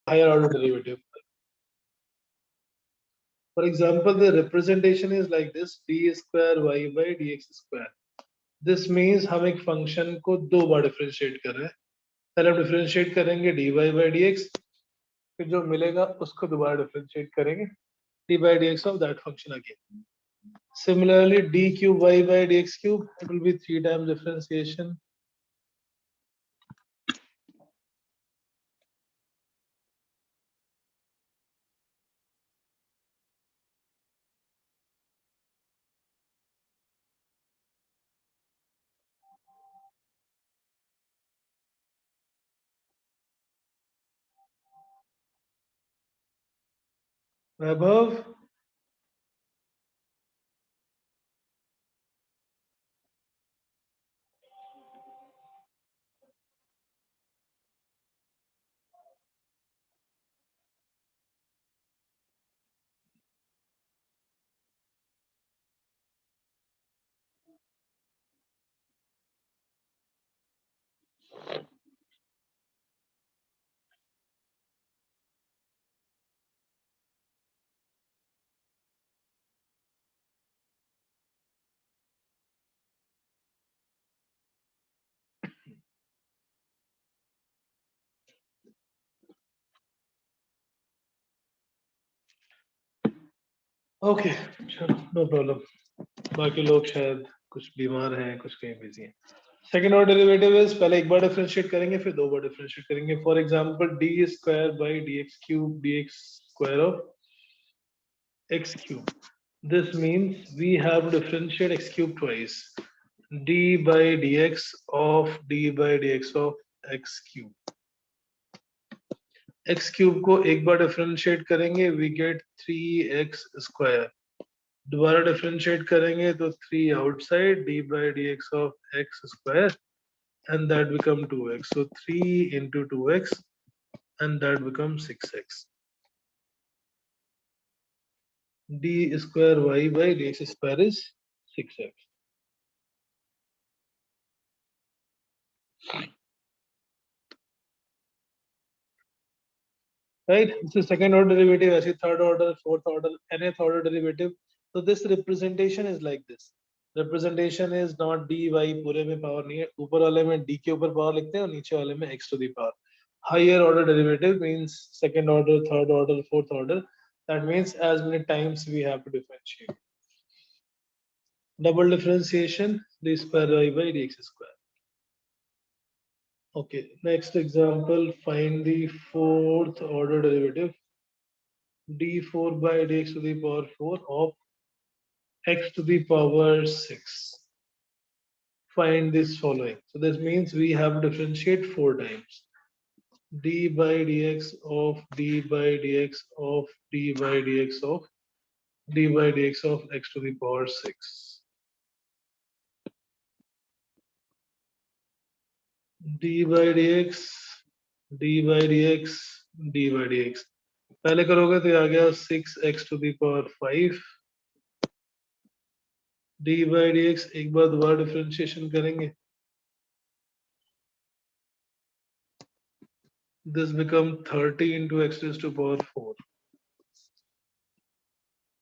higher order derivative. For example, the representation is like this: d square y by dx square. This means हम एक function को दो बार differentiate कर रहे हैं. पहले हम डिफरेंशिएट करेंगे dy by dx, फिर जो मिलेगा उसको दोबारा डिफरेंशिएट करेंगे d by dx of that function again. Similarly, d cube y by dx cube, it will be 3 times differentiation. Above. Okay, चलो नो प्रॉब्लम. बाकी लोग शायद कुछ बीमार हैं, कुछ कहीं बिजी हैं. सेकेंड ऑर्डर डेरिवेटिव इज, पहले एक बार डिफरेंशिएट करेंगे फिर दो बार डिफरेंशिएट करेंगे. For example D square by d x cube D x square of x cube. This means we have to differentiate x cube twice. D by dx by dx of x cube. X cube को एक बार differentiate करेंगे, we get 3x square. दोबारा differentiate करेंगे तो 3 outside d by dx of x square and that become 2x. So 3 into 2x and that becomes 6x. D square y by dx square is 6x. Right? This is second order derivative, ऐसे third order, fourth order, nth order derivative. So this representation is like this. Representation is not dy पूरे में power नहीं है, ऊपर वाले में d के ऊपर पावर लिखते हैं और नीचे वाले में x to the power. Higher order derivative means second order, third order, fourth order. That means as many times we have to differentiate. Double differentiation, d square y by dx square. Okay, next example, find the fourth order derivative. D4 by dx to the power 4 of x to the power 6. Find this following. So this means we have to differentiate 4 times. D by dx of d by dx of d by dx of d by dx of x to the power 6. D by dx, d by dx, d by dx. पहले करोगे तो आ गया 6x to the power 5. d by dx एक बार दोबारा differentiation करेंगे. This become 30 into x raised to power 4.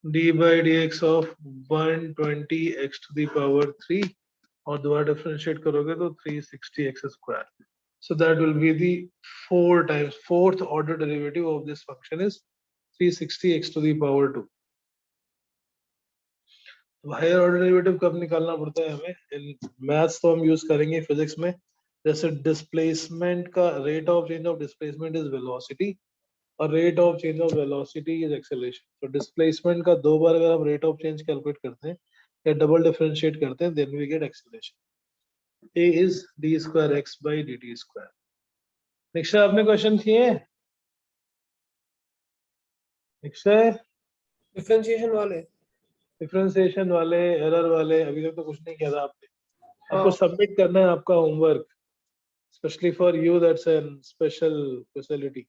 D by dx of 120 x to the power 3 और दोबारा differentiate करोगे तो 360 x square. So that will be the 4 times fourth order derivative of this function is 360 x to the power 2. Higher order derivative कब निकालना पड़ता है हमें? In maths तो हम यूज करेंगे फिजिक्स में. जैसे डिस्प्लेसमेंट का rate of change of displacement is velocity और rate of change of velocity is acceleration. तो डिस्प्लेसमेंट का दो बार अगर हम रेट ऑफ चेंज कैलकुलेट करते हैं या डबल डिफरेंशिएट करते हैं then we get acceleration. a is d square x by dt square. Next आपने क्वेश्चन किए? नेक्स्ट डिफरेंशिएशन वाले, एरर वाले, अभी तक तो कुछ नहीं किया था आपने. आपको सबमिट करना है आपका homework, specially for you that's an special facility.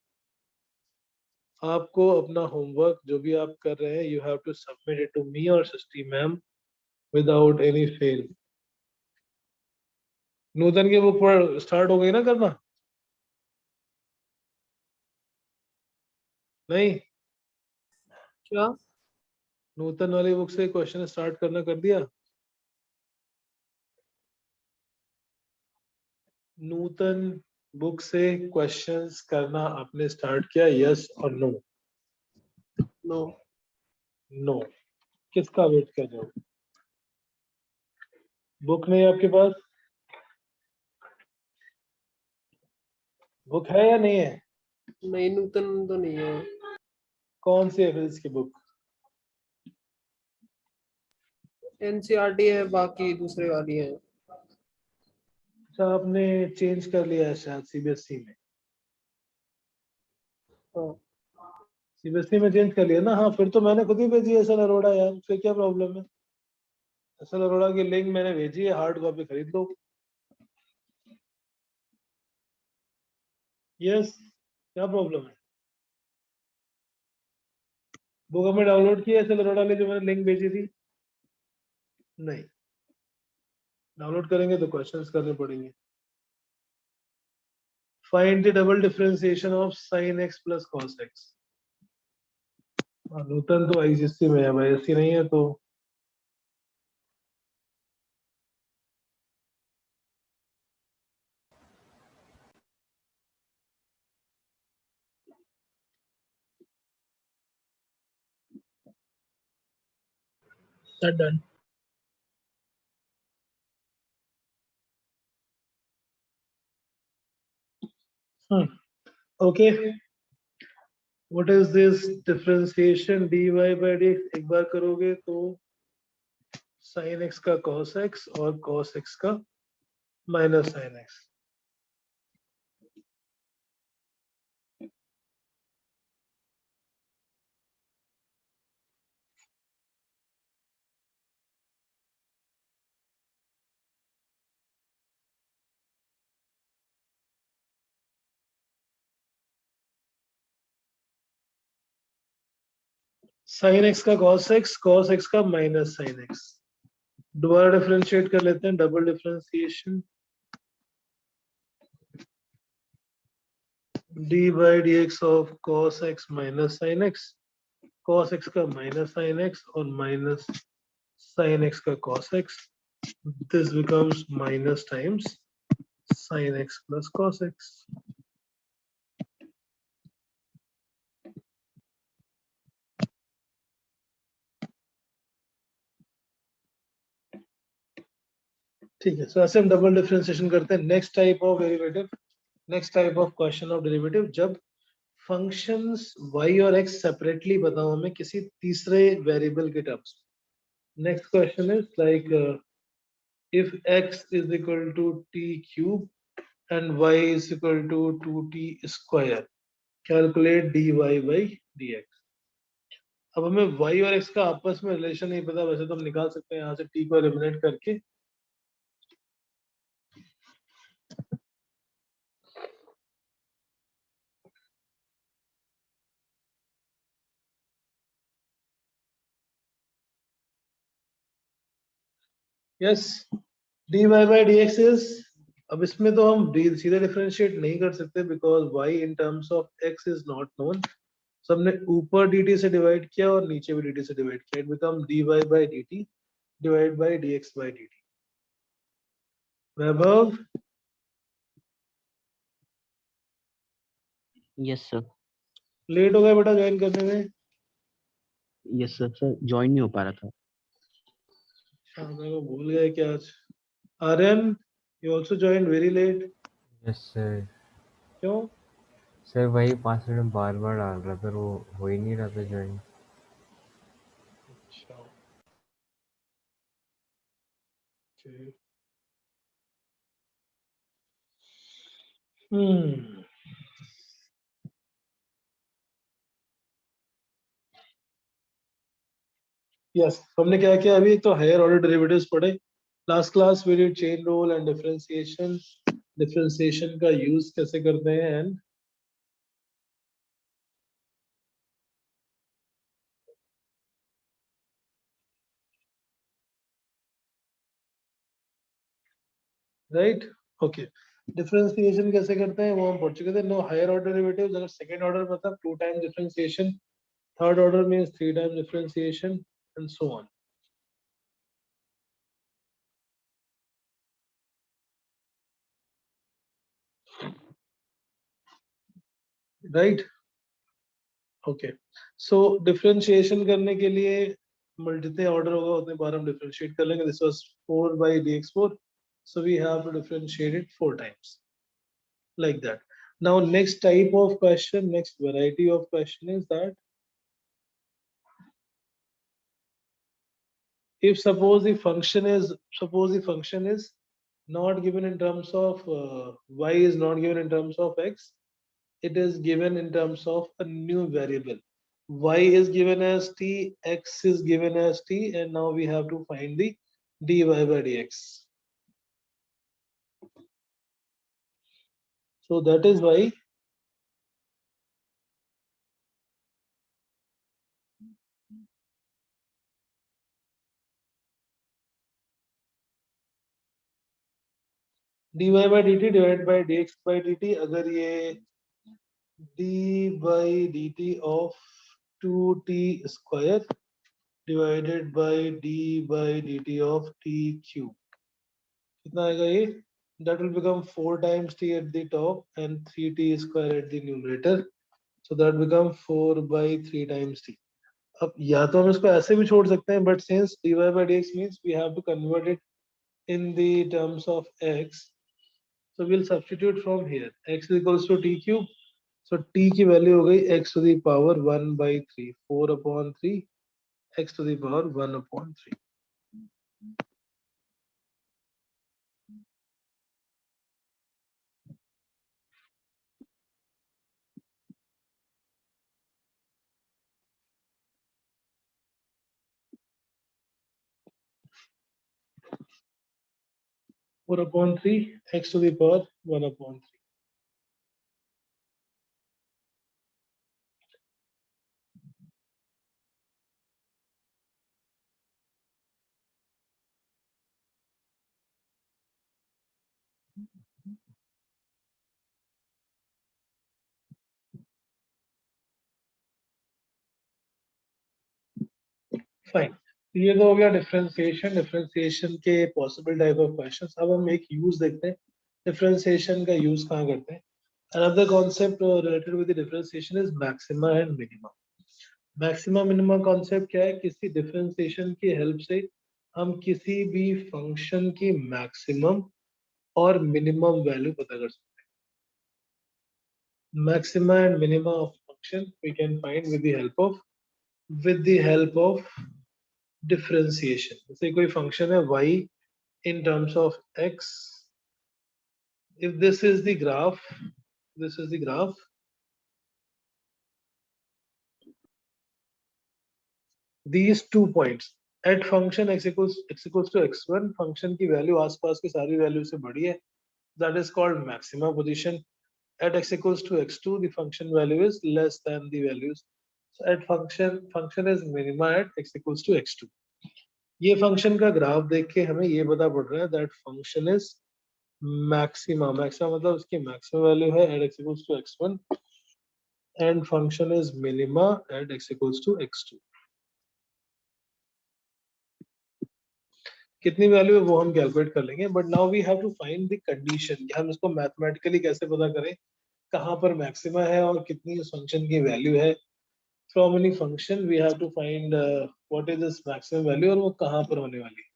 आपको अपना होमवर्क जो भी आप कर रहे हैं you have to submit it to me और Srishti ma'am without any fail. Nutan की बुक पर स्टार्ट हो गई ना करना? नहीं, क्या? नूतन वाली बुक से क्वेश्चन स्टार्ट करना कर दिया? नूतन बुक से क्वेश्चंस करना आपने स्टार्ट किया? यस और नो? नो। नो। किसका वेट कर रहे हो? बुक नहीं है आपके पास? बुक है या नहीं है? नहीं, नूतन तो नहीं है। कौन सी है फिर इसकी बुक? एनसीईआरटी है, बाकी दूसरे वाली है। अच्छा, आपने चेंज कर लिया है शायद सीबीएसई में। हाँ। सीबीएसई में चेंज कर लिया ना? हाँ, फिर तो मैंने खुद ही भेजी है एस एल अरोड़ा यार, फिर क्या प्रॉब्लम है? एस एल अरोड़ा की लिंक मैंने भेजी है, हार्ड कॉपी खरीद लो। यस, क्या प्रॉब्लम है? बुक हमें डाउनलोड किया एस एल अरोड़ा ने जो मैंने लिंक भेजी थी? नहीं। डाउनलोड करेंगे तो क्वेश्चंस करने पड़ेंगे। Find the double differentiation of sine x plus cos x. Nutan तो आईजीएससी में है भाई, ऐसी नहीं है तो। Done. Okay, what is this differentiation dy by dx? एक बार करोगे तो साइन एक्स का कॉस एक्स और कॉस एक्स का minus sine x. Sine x का कॉस एक्स का माइनस साइन एक्स। दोबारा डिफरेंशिएट कर लेते हैं, double differentiation d by d x of cos x minus sine x. Cos x का माइनस साइन एक्स और माइनस साइन एक्स का cos x. This becomes minus times sign x plus cos x. ठीक है, सो ऐसे हम double differentiation करते हैं। Next type of derivative, next type of question of derivative, जब फंक्शंस y और x सेपरेटली बताओ हमें किसी तीसरे वेरिएबल के terms. Next question is like if x is equal to t cube and y is equal to 2t square, calculate dy by dx। अब हमें y और x का आपस में रिलेशन नहीं पता, वैसे तो हम निकाल सकते हैं यहाँ से t को एलिमिनेट करके। Yes, dy by dx is, अब इसमें तो हम सीधे डिफरेंशिएट नहीं कर सकते because y in terms of x is not known. तो हमने ऊपर dt से डिवाइड किया और नीचे भी dt से डिवाइड किया, it become dy by dt divide by dx by dt। Vaibhav, yes sir. Late हो गया बेटा ज्वाइन करने में। यस सर, सर ज्वाइन नहीं हो पा रहा था। शाम को भूल गए क्या आज? Aryan, you also join very late. Yes sir. क्यों? सर वही पासवर्ड बार बार डाल रहा था, वो हो ही नहीं रहा था ज्वाइन। अच्छा, okay. यस, हमने क्या किया अभी? तो हायर ऑर्डर डेरिवेटिव्स पढ़े last class, we did chain rule and differentiation, differentiation का यूज कैसे करते हैं एंड राइट। ओके, डिफरेंशिएशन कैसे करते हैं वो हम पढ़ चुके थे. No higher order derivatives. अगर सेकंड ऑर्डर मतलब 2 times differentiation, third order means 3 times differentiation and so on. Right. Okay. So differentiation करने के लिए जितने ऑर्डर होगा उतने बार हम डिफरेंशिएट कर लेंगे. This was 4 by dx4, so we have to differentiate it 4 times like that. Now next type of question, next variety of question is that if suppose the function is not given in terms of y is not given in terms of x, it is given in terms of a new variable. Y is given as t, x is given as t, and now we have to find the dy by dx. So that is why dy by dt divided by dx by dt, अगर ये d by dt of 2t square divided by d by dt of t cube, कितना आएगा ये? That will become 4 times t at the top and 3t square at the numerator. So that becomes 4 by 3 times t. अब या तो हम इसको ऐसे भी छोड़ सकते हैं, but since dy by dx means we have to convert it in the terms of x, so we'll substitute from here. X is equals to t cube. So t की वैल्यू हो गई x to the power 1 by 3, 4 upon 3, x to the power 1 upon 3. 4 upon 3, x to the power 1 upon 3. Fine. ये तो हो गया differentiation के possible type of questions. अब हम एक यूज देखते हैं डिफरेंशिएशन का यूज कहाँ करते हैं. Another concept related with differentiation is maxima and minima. Maxima minima concept क्या है? किसी डिफरेंशिएशन की हेल्प से हम किसी भी फंक्शन की मैक्सिमम और मिनिमम वैल्यू पता कर सकते हैं. Maxima and minima of function we can find with the help of differentiation. जैसे कोई फंक्शन है y in terms of x. If this is the graph, these 2 points at function x equals to x1, function की value आसपास की सारी value से बड़ी है, that is called maxima position. At x equals to x2, the function value is less than the values. So at function is minima at x equals to x2. ये function का graph देख के हमें ये पता पड़ रहा है that function is maxima मतलब उसकी maximum value है at x equals to x1 and function is minima at x equals to x2. कितनी वैल्यू है वो हम कैलकुलेट कर लेंगे, but now we have to find the condition. हम इसको मैथमेटिकली कैसे पता करें कहाँ पर मैक्सिमा है और कितनी उस फंक्शन की वैल्यू है. From any function we have to find what is this maximum value और वो कहाँ पर होने वाली है.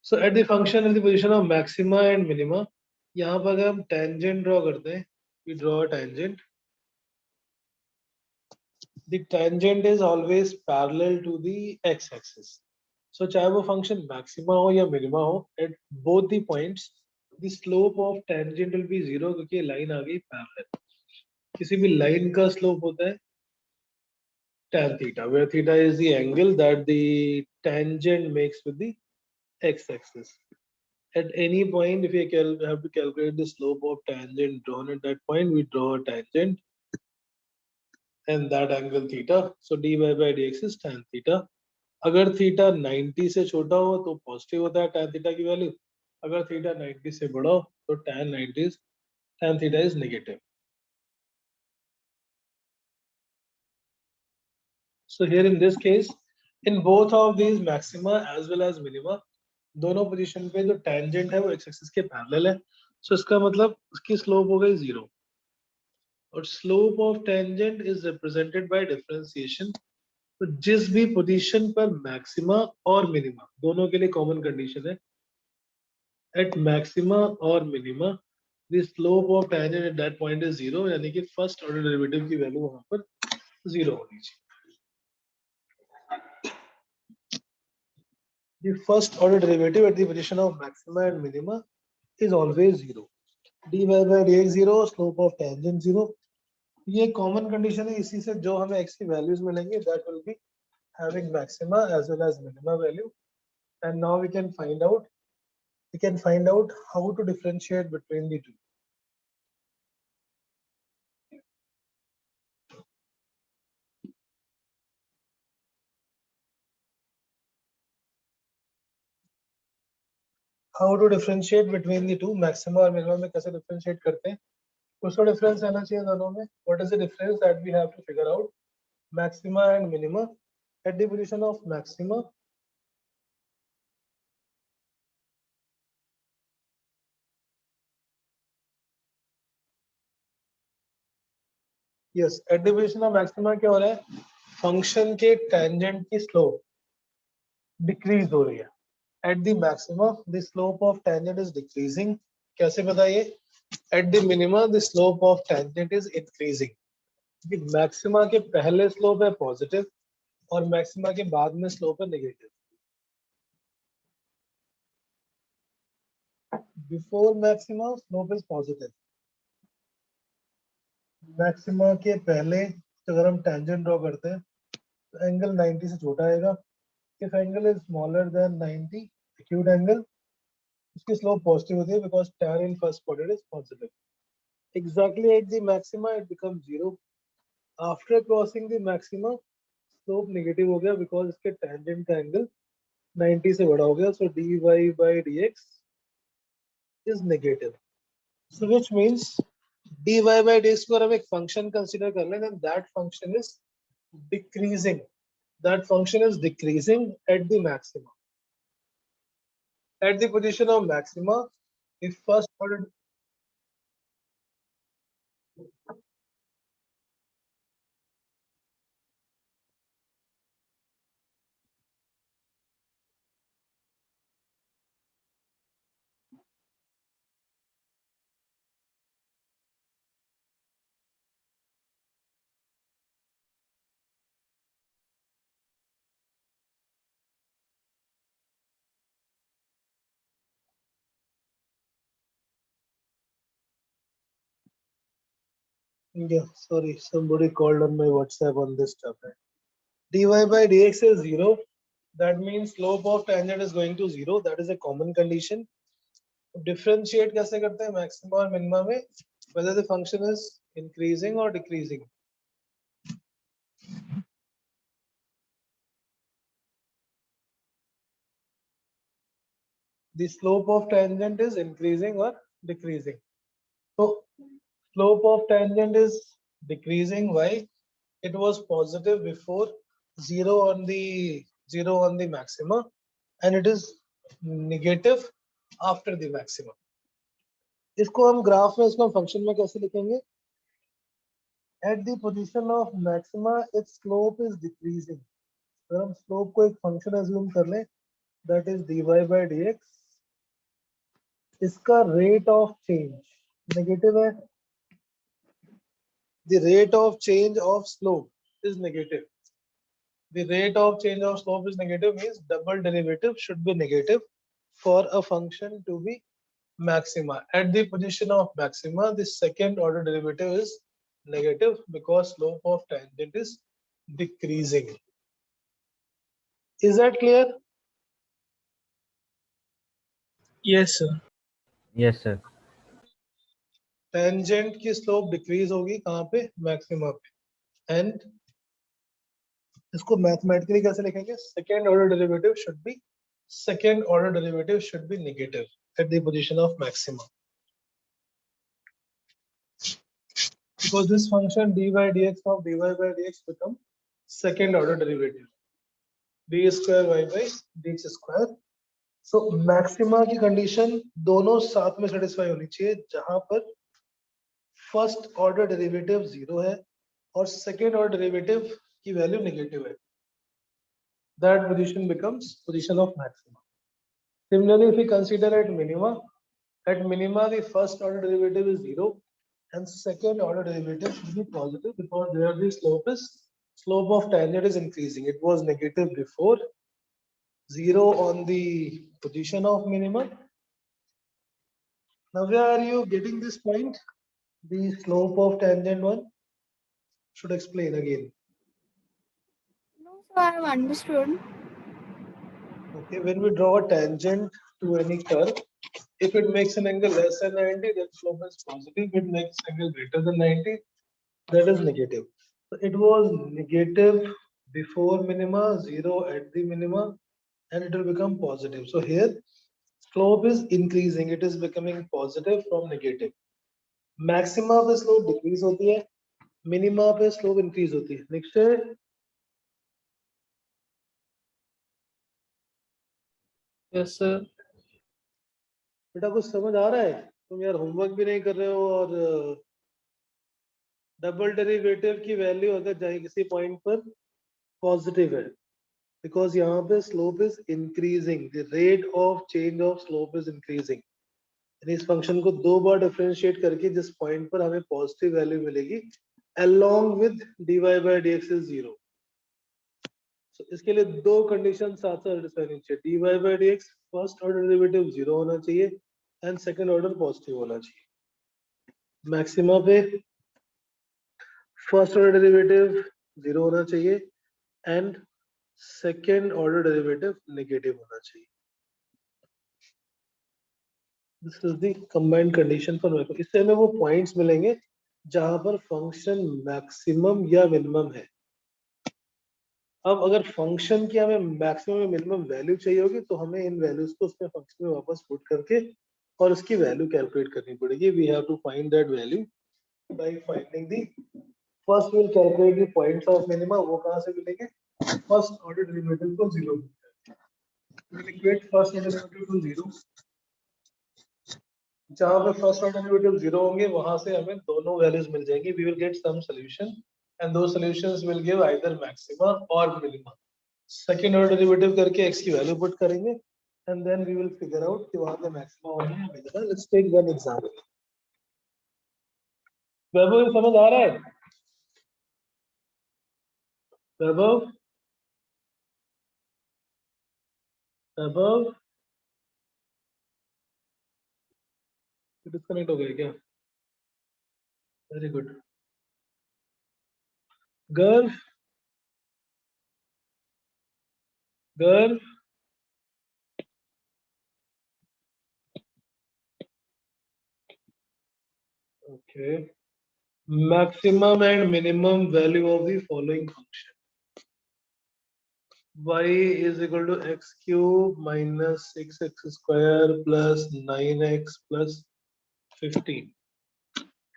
So at the function at the position of maxima and minima, यहाँ पर अगर हम tangent ड्रॉ करते हैं, we draw a tangent. The tangent is always parallel to the x-axis. So चाहे वो function maxima हो या minima हो, at both the points, the slope of tangent will be 0 क्योंकि line आ गई parallel. किसी भी line का slope होता है tan theta, where theta is the angle that the tangent makes with the x-axis. At any point, if we have to calculate the slope of tangent drawn at that point, we draw a tangent and that angle theta. So dy by dx is tan theta. अगर theta 90 से छोटा हो तो positive होता है tan theta की value. अगर theta 90 से बड़ा हो तो tan theta is negative. So here in this case, in both of these maxima as well as minima, दोनों पोजीशन पे जो टेंजेंट है वो एक्स एक्सिस के पैरेलल है. सो इसका मतलब उसकी स्लोप हो गई 0. और slope of tangent is represented by differentiation. तो जिस भी पोजीशन पर मैक्सिमा और मिनिमा दोनों के लिए कॉमन कंडीशन है, एट मैक्सिमा और minima the slope of tangent at that point is 0, यानी कि फर्स्ट ऑर्डर डेरिवेटिव की वैल्यू वहां पर 0 होनी चाहिए. The first order derivative at the position of maxima and minima is always 0. dy by dx 0, slope of tangent 0. ये common condition है. इसी से जो हमें x की वैल्यूज मिलेंगे that will be having maxima as well as minima value. And now we can find out how to differentiate between the two. How to differentiate between the two, maxima और minima में कैसे differentiate करते हैं? कुछ तो difference रहना चाहिए दोनों में. What is the difference that we have to figure out? Maxima and minima. At the position of maxima, yes, at the position of maxima क्या हो रहा है? फंक्शन के टेंजेंट की स्लोप डिक्रीज हो रही है. At the maxima, the slope of tangent is decreasing. कैसे बताइए? At the minima, the slope of tangent is increasing. Maxima के पहले स्लोप है पॉजिटिव और मैक्सिमा के बाद में स्लोप है negative. Before maxima slope is positive. Maxima के पहले अगर हम टेंजेंट ड्रॉ करते हैं तो एंगल 90 से छोटा आएगा. If angle is smaller than 90, acute angle, उसकी स्लोप पॉजिटिव होती है because tan in first quadrant is positive. Exactly at the maxima it becomes 0. After crossing the maxima, slope negative हो गया because इसके टेंजेंट का एंगल 90 से बड़ा हो गया. So dy by dx is negative. So which means dy by dx को अगर हम एक फंक्शन कंसीडर कर लें then that function is decreasing. That function is decreasing at the maxima. At the position of maxima, if first order yeah, sorry, somebody called on my WhatsApp on this topic. Dy by dx is 0. That means slope of tangent is going to 0. That is a common condition. Differentiate कैसे करते हैं maxima और minima में? Whether the function is increasing or decreasing. The slope of tangent is increasing or decreasing. So slope of tangent is decreasing. Why? It was positive before 0 on the maxima and it is negative after the maxima. इसको हम graph में इसको हम function में कैसे लिखेंगे? At the position of maxima its slope is decreasing. अगर हम स्लोप को एक फंक्शन अज्यूम कर लें that is dy by dx, इसका रेट ऑफ चेंज नेगेटिव है. The rate of change of slope is negative. The rate of change of slope is negative means double derivative should be negative for a function to be maxima. At the position of maxima, the second order derivative is negative because slope of tangent is decreasing. Is that clear? Yes sir. Yes sir. Tangent की slope decrease होगी कहाँ पे? Maxima पे। And इसको mathematically कैसे लिखेंगे? Second order derivative should be negative at the position of maxima, because this function dy dx of dy by dx become second order derivative d square y by dx square. So maxima की condition दोनों साथ में satisfy होनी चाहिए, जहां पर first order derivative zero है और सेकेंड ऑर्डर डेरिवेटिव की वैल्यू नेगेटिव है. That position becomes position of maxima. Similarly, if we consider at minima the first order derivative is zero and second order derivative should be positive, because there the slope of tangent is increasing. It was negative before, zero on the position of minima. Now where are you getting this point? The slope of tangent one should explain again. No, sir, I have understood. Okay, when we draw a tangent to any curve, if it makes an angle less than 90, then slope is positive. If it makes angle greater than 90, that is negative. So it was negative before minima, zero at the minima, and it will become positive. So here slope is increasing, it is becoming positive from negative. Maxima पे slope decrease होती है, minima पे slope increase होती है. Next है yes sir. बेटा, कुछ समझ आ रहा है? तुम यार होमवर्क भी नहीं कर रहे हो, और डबल डेरिवेटिव की वैल्यू अगर जाए किसी पॉइंट पर पॉजिटिव है, बिकॉज यहाँ पे slope is increasing, the rate of change of slope is increasing. इस फंक्शन को दो बार डिफरेंशिएट करके जिस पॉइंट पर हमें पॉजिटिव वैल्यू मिलेगी along with dy by dx is zero. So, इसके लिए दो कंडीशन साथ साथ सेटिस्फाई होनी चाहिए. dy by dx first order derivative zero होना चाहिए एंड सेकंड ऑर्डर पॉजिटिव होना चाहिए. मैक्सिमा पे फर्स्ट ऑर्डर डेरिवेटिव जीरो होना चाहिए and second order derivative negative होना चाहिए. This is the combined condition for maximum. इससे हमें वो पॉइंट्स मिलेंगे जहां पर फंक्शन मैक्सिमम या मिनिमम है. अब अगर फंक्शन की हमें मैक्सिमम या मिनिमम वैल्यू चाहिए होगी तो हमें इन वैल्यूज को उसमें फंक्शन में वापस पुट करके और उसकी वैल्यू कैलकुलेट करनी पड़ेगी. We have to find that value by finding the first will calculate the points of minima. वो कहां से मिलेंगे? फर्स्ट ऑर्डर डेरिवेटिव को zero. we'll equate first order derivative to zero. जहां पे फर्स्ट ऑर्डर डेरिवेटिव जीरो होंगे वहां से हमें दोनों वैल्यूज मिल जाएंगी. We will get some solution and दो solutions will give either maxima और मिनिमा. सेकंड ऑर्डर डेरिवेटिव करके x की वैल्यू पुट करेंगे and then we will figure out कि वहां पे मैक्सिमा होना है या minima. Let's take one example. Vaibhav, ये समझ आ रहा है? वैभव, वैभव डिस्कनेक्ट हो गया क्या? Very good. Girl, girl, okay. Maximum and minimum value of the following function. Y is equal to x cube minus 6x square plus 9x plus 15.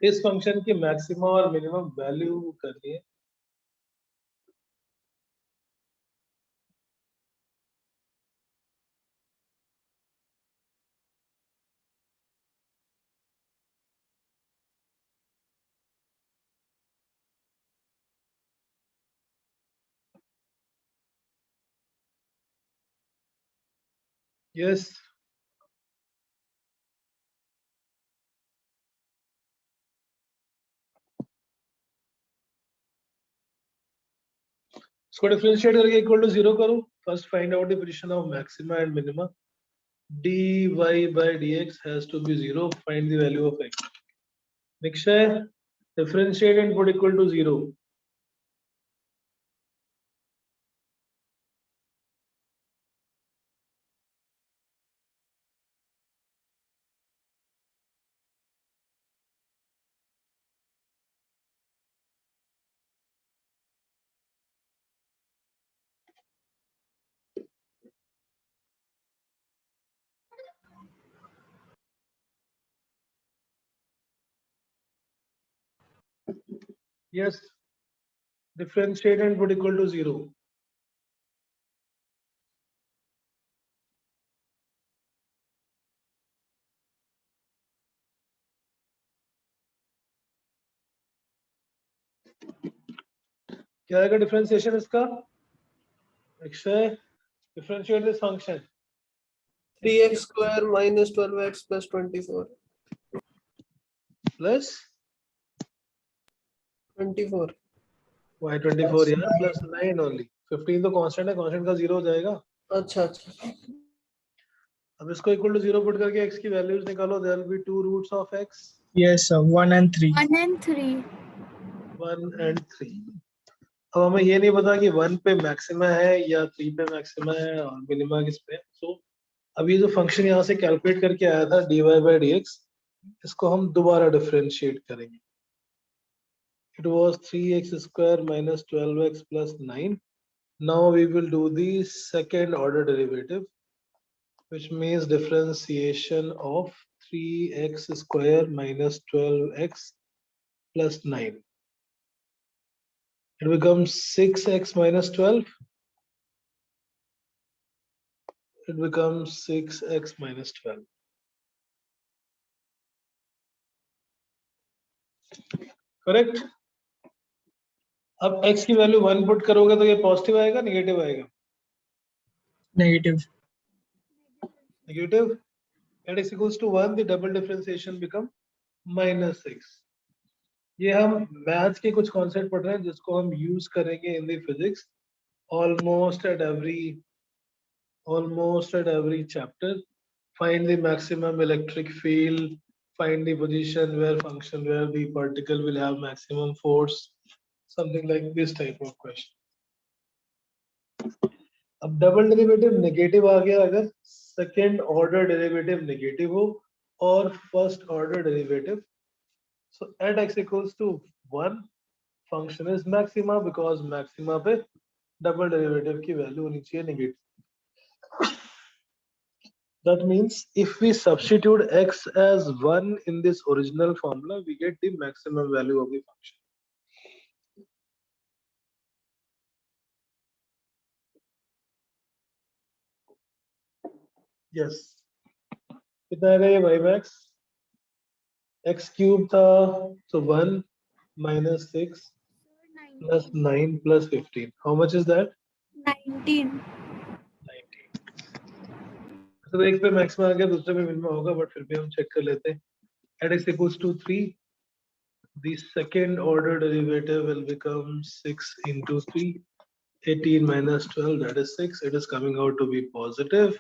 इस function की maximum और मिनिमम वैल्यू करनी है. यस, इसको differentiate करके equal to zero करो. First find out the position of maxima and minima. dy by dx has to be zero. Find the value of x. Nikshay, differentiate and put equal to zero. Yes. Differentiate and put equal to 0. क्या आएगा differentiation इसका? Akshay, differentiate this function. 3x square minus 12x plus 24. Plus 24. y 24 यार plus 9 only. 15 तो constant है, constant का 0 हो जाएगा. अच्छा अच्छा. अब इसको इक्वल टू 0 पुट करके x की वैल्यूज निकालो. There will be 2 roots of x. Yes, sir. 1 and 3. 1 and 3. 1 and 3. अब हमें ये नहीं पता कि 1 पे मैक्सिमा है या 3 पे मैक्सिमा है और मिनिमा किस पे. सो अब ये जो फंक्शन यहाँ से कैलकुलेट करके आया था dy by dx, इसको हम दोबारा डिफरेंशिएट करेंगे. It was 3x square minus 12x plus 9. Now we will do the second order derivative, which means differentiation of 3x square minus 12x plus 9. It becomes 6x minus 12. It becomes 6x minus 12. Correct? अब x की value 1 put करोगे तो ये positive आएगा, negative आएगा? Negative. Negative. And x equals to 1, the double differentiation become minus 6. ये हम maths के कुछ कॉन्सेप्ट पढ़ रहे हैं जिसको हम यूज करेंगे in the physics almost at every chapter. Find the maximum electric field, find the position where the particle will have maximum force, something like this type of question. अब double derivative negative आ गया अगर second order derivative negative हो और first order derivative. So at x equals to 1, function is maxima because maxima पे double derivative की value होनी चाहिए negative. That means if we substitute x as 1 in this original formula, we get the maximum value of the function. Yes. कितना आएगा ये y max? X cube था, so 1 minus 6 plus 9 plus 15. How much is that? 19. 19. तो एक पे maximum आ गया, दूसरे पे मिनिमम होगा, बट फिर भी हम चेक कर लेते हैं. At x equals to 3, the second order derivative will become 6 into 3. 18 minus 12, that is 6. It is coming out to be positive.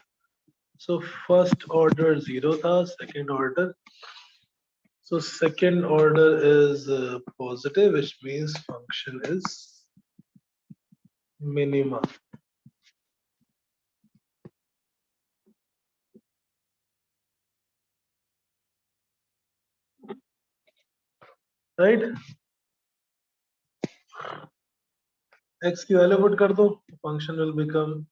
So first order 0 tha, second order. So second order is positive, which means function is minima. Right? X की value put कर दो, function will become,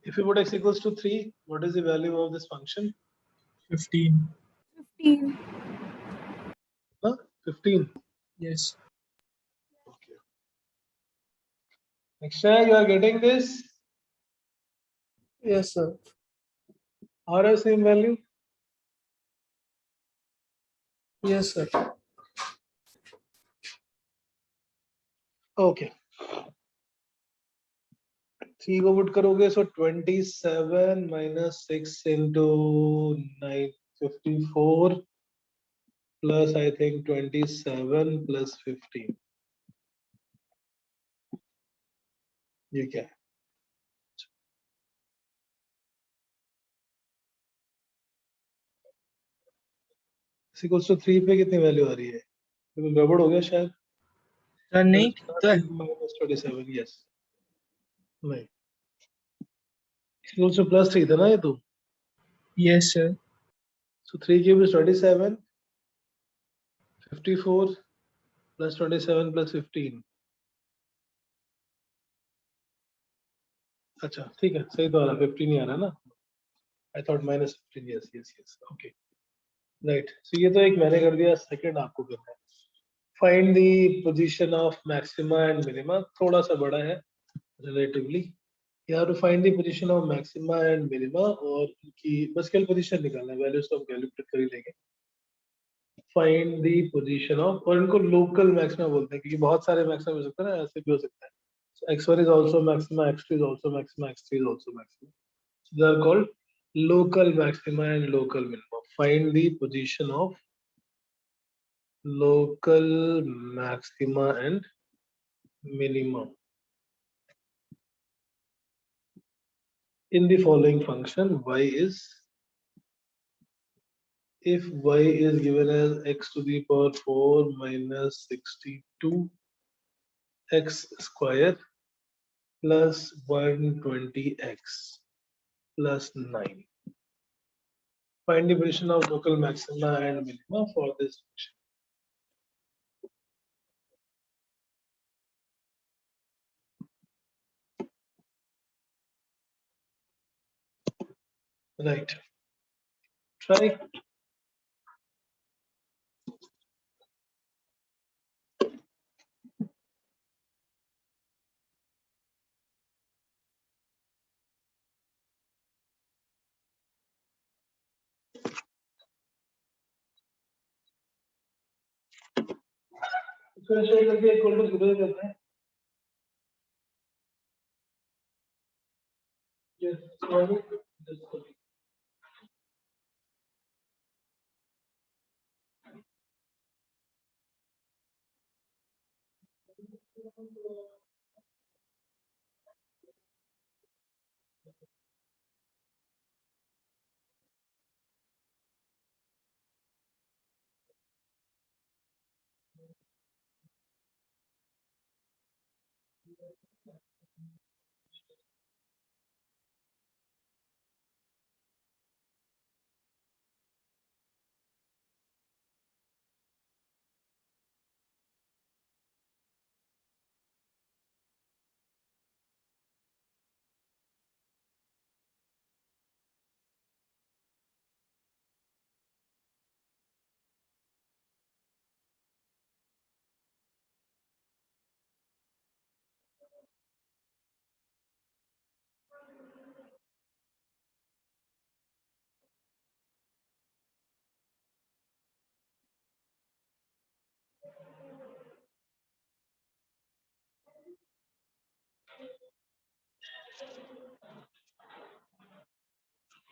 if you put x equals to 3, what is the value of this function? 15. 15. Huh? 15. Yes. Okay. Akshay, you are getting this? Yes, sir. Or a same value? Yes, sir. Okay. 3 को put करोगे, so 27 minus 6 into 9, 54 plus I think 27 plus 15. ये क्या है? Equals to 3 पे कितनी value आ रही है? तो गड़बड़ हो गया शायद. Sir, नहीं तो minus 27, yes. नहीं. Equals to plus 3 था ना ये तो? yes, sir. So 3 cube is 27. 54 plus 27 plus 15. अच्छा ठीक है, सही तो आ रहा, 15 ही आ रहा ना. I thought minus 15. Yes. Okay. Right. So ये तो एक मैंने कर दिया, सेकंड आपको करना है. Find the position of maxima and minima. थोड़ा सा बड़ा है relatively. You have to find the position of maxima and minima और उनकी बस केवल position निकालना है, values तो हम calculate कर ही लेंगे. Find the position of, और इनको local maxima बोलते हैं क्योंकि बहुत सारे maxima हो सकते हैं ना, ऐसे भी हो सकता है. So x1 is also maxima, x2 is also maxima, x3 is also maxima. So they are called local maxima and local minima. Find the position of local maxima and minimum in the following function. Y is, if y is given as x to the power 4 minus 62 x square plus 120x plus 9. Find the position of local maxima and minima for this function. Right. Try. Differentiate करके equal to 0 करते हैं. Yes. Sorry. Just copy.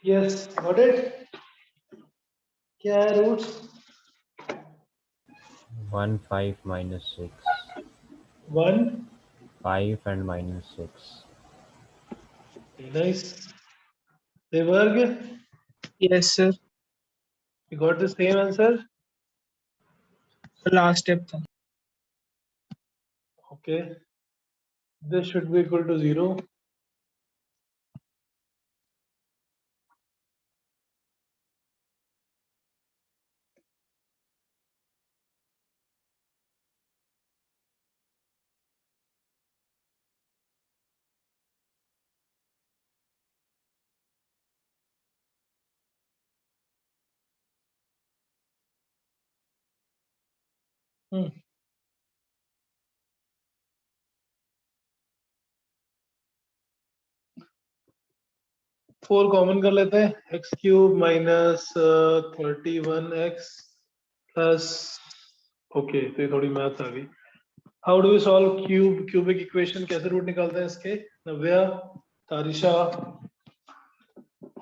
Yes, got it? क्या है roots? 1 5 minus 6. 1. 5 and minus 6. Nice. Devarg, Yes, sir. you got the same answer? The last step था. Okay. This should be equal to 0. Hmm. 4 common कर लेते हैं. X cube minus 31x plus. Okay, तो ये थोड़ी math आ गई. How do we solve cubic equation? कैसे root निकालते हैं इसके? नव्या, Tarisha,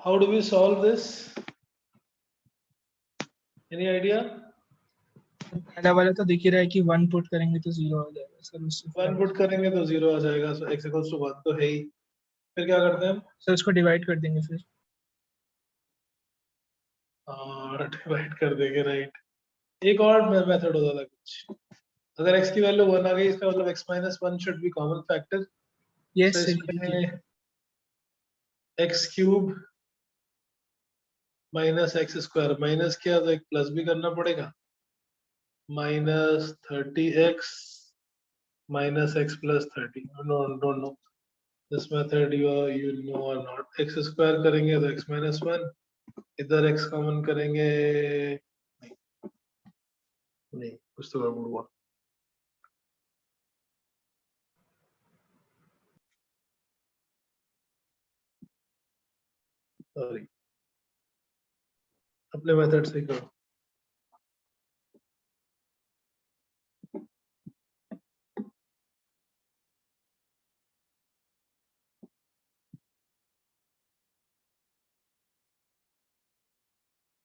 how do we solve this? Any idea? पहला वाला तो दिख ही रहा है कि 1 पुट करेंगे तो 0 आ जाएगा सर. उससे 1 पुट करेंगे तो 0 आ जाएगा. So x equals to 1 तो है ही. फिर क्या करते हैं हम? सर उसको डिवाइड कर देंगे फिर. डिवाइड कर देंगे. राइट. एक और मेथड होता था कुछ. अगर x की वैल्यू 1 आ गई इसका मतलब x minus 1 should be common factor. Yes So sir. इसमें x cube minus x square minus किया तो एक प्लस भी करना पड़ेगा. minus 30x minus x plus 30. No, don't know. This method you know or not. X square करेंगे तो x minus 1. इधर x कॉमन करेंगे. नहीं, कुछ तो गड़बड़ हुआ. सॉरी, अपने मेथड से करो।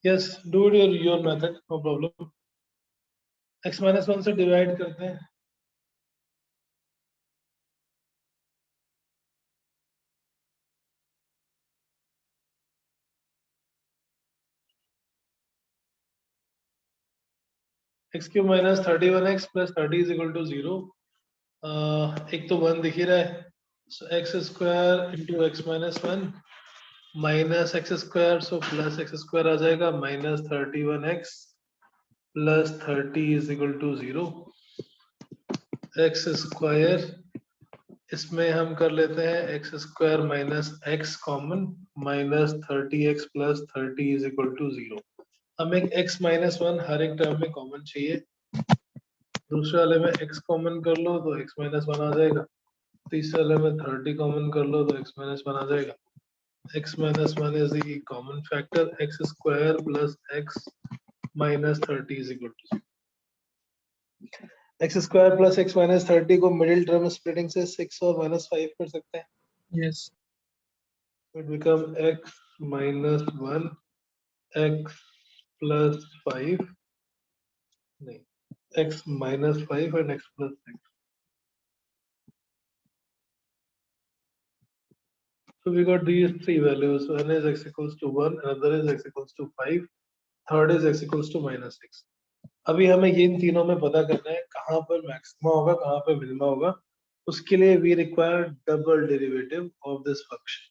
Yes, do it your method, no problem. x minus 1 से डिवाइड करते हैं। X cube minus 31x plus 30 is equal to 0। एक तो 1 दिख ही रहा है, so x square into x minus 1 minus x square, so plus x square आ जाएगा, minus 31x plus 30 is equal to 0। X square, इसमें हम कर लेते हैं x square minus x common, minus 30x plus 30 is equal to 0। हमें x minus 1 हर एक term में कॉमन चाहिए। दूसरे वाले में x कॉमन कर लो तो x माइनस 1 आ जाएगा। तीसरे वाले में 30 कॉमन कर लो तो x माइनस 1 आ जाएगा। x minus 1 is the common factor, x square plus x minus 30 is equal to 0। X square plus x minus 30 को मिडिल टर्म स्प्लिटिंग से 6 और माइनस 5 कर सकते हैं। Yes. It become x minus 1 x plus 5, नहीं, x minus 5 and x plus 6. So we got these three values. One is x equals to 1, another is x equals to 5, third is x equals to minus 6. अभी हमें ये इन तीनों में पता करना है कहाँ पर मैक्सिमा होगा, कहाँ पर मिनिमा होगा। उसके लिए we require double derivative of this function.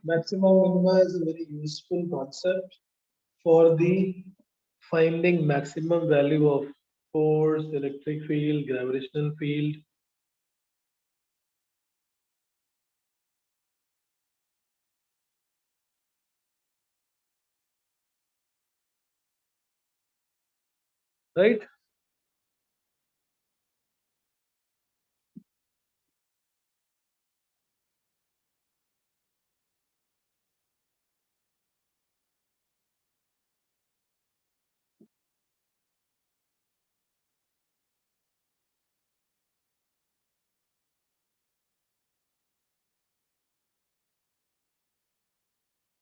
Maxima minima is a very useful concept for the finding maximum value of force, electric field, gravitational field. Right?